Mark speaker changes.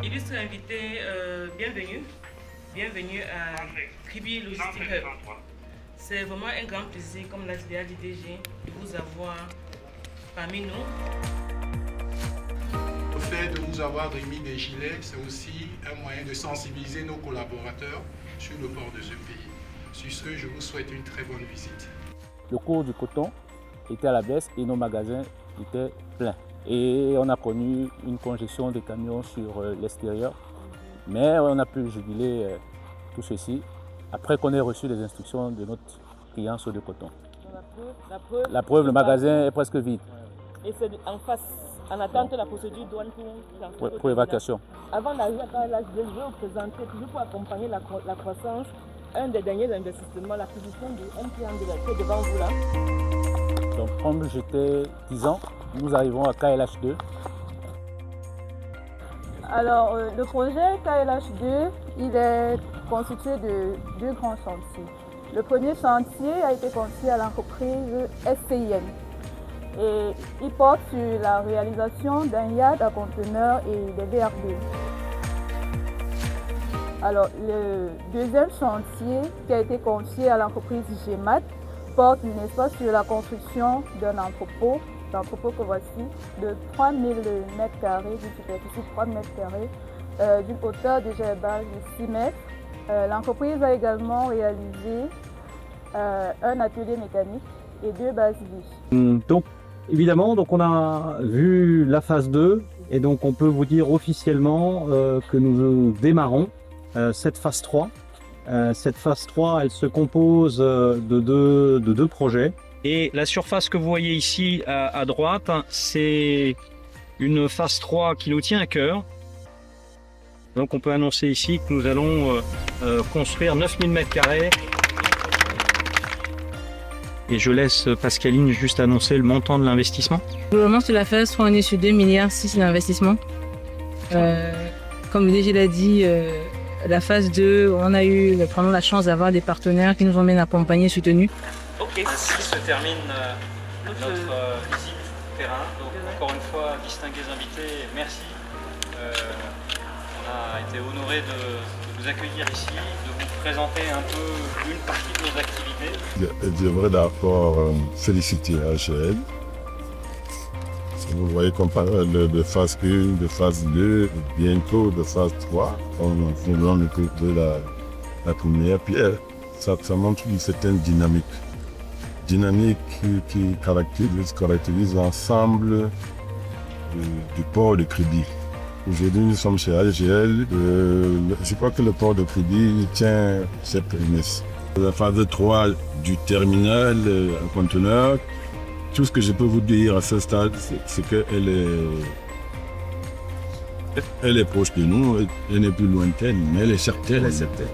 Speaker 1: Illustre invité, bienvenue à Kribi Logistic Hub. C'est vraiment un grand plaisir, comme l'a dit DG, de vous avoir parmi nous.
Speaker 2: Le fait de nous avoir remis des gilets, c'est aussi un moyen de sensibiliser nos collaborateurs sur le port de ce pays. Sur ce, je vous souhaite une très bonne visite.
Speaker 3: Le cours du coton était à la baisse et nos magasins étaient pleins. Et on a connu une congestion des camions sur l'extérieur. Mais on a pu juguler tout ceci après qu'on ait reçu les instructions de notre client sur le coton. La preuve, le magasin est presque vide.
Speaker 1: Et c'est en face, en attente de la procédure douane
Speaker 3: pour évacuation.
Speaker 1: Avant d'arriver à l'âge je vais vous présenter, toujours pour accompagner la croissance, un des derniers investissements, l'acquisition du MPN de la qui est devant vous là.
Speaker 3: Donc comme j'étais 10 ans, nous arrivons à KLH2.
Speaker 4: Alors, le projet KLH2, il est constitué de deux grands chantiers. Le premier chantier a été confié à l'entreprise SCIM et il porte sur la réalisation d'un yard à conteneurs et des VRD. Alors, le deuxième chantier qui a été confié à l'entreprise GMAT porte n'est-ce pas, sur la construction d'un entrepôt que voici, de 3000 m², d'une superficie de 3 m², d'une hauteur de gerbage de 6 mètres. L'entreprise a également réalisé un atelier mécanique et 2 bases vies.
Speaker 5: Donc évidemment, on a vu la phase 2 et donc on peut vous dire officiellement que nous démarrons cette phase 3. Cette phase 3, elle se compose de deux projets. Et la surface que vous voyez ici à droite, c'est une phase 3 qui nous tient à cœur. Donc on peut annoncer ici que nous allons construire 9000 m². Et je laisse Pascaline juste annoncer le montant de l'investissement.
Speaker 6: Globalement sur la phase 3, on est sur 2,6 milliards d'investissement. Comme le DG l'a dit, la phase 2, on a eu vraiment la chance d'avoir des partenaires qui nous ont bien accompagnés, soutenus.
Speaker 5: Ok. Ainsi se termine notre visite terrain. Donc encore une fois, distingués invités, merci. On a été honorés de vous accueillir ici, de vous présenter un peu une partie de nos activités.
Speaker 7: J'aimerais d'abord féliciter AGL. Vous voyez qu'on parle de phase 1, de phase 2, bientôt de phase 3. On vient de la première pierre. Ça montre une certaine dynamique. Dynamique qui caractérise l'ensemble du port de Kribi. Aujourd'hui, nous sommes chez AGL. Je crois que le port de Kribi tient ses prémices. La phase 3 du terminal en conteneur, tout ce que je peux vous dire à ce stade, c'est qu'elle est proche de nous, elle n'est plus lointaine, mais elle est certaine.
Speaker 5: Elle est certaine.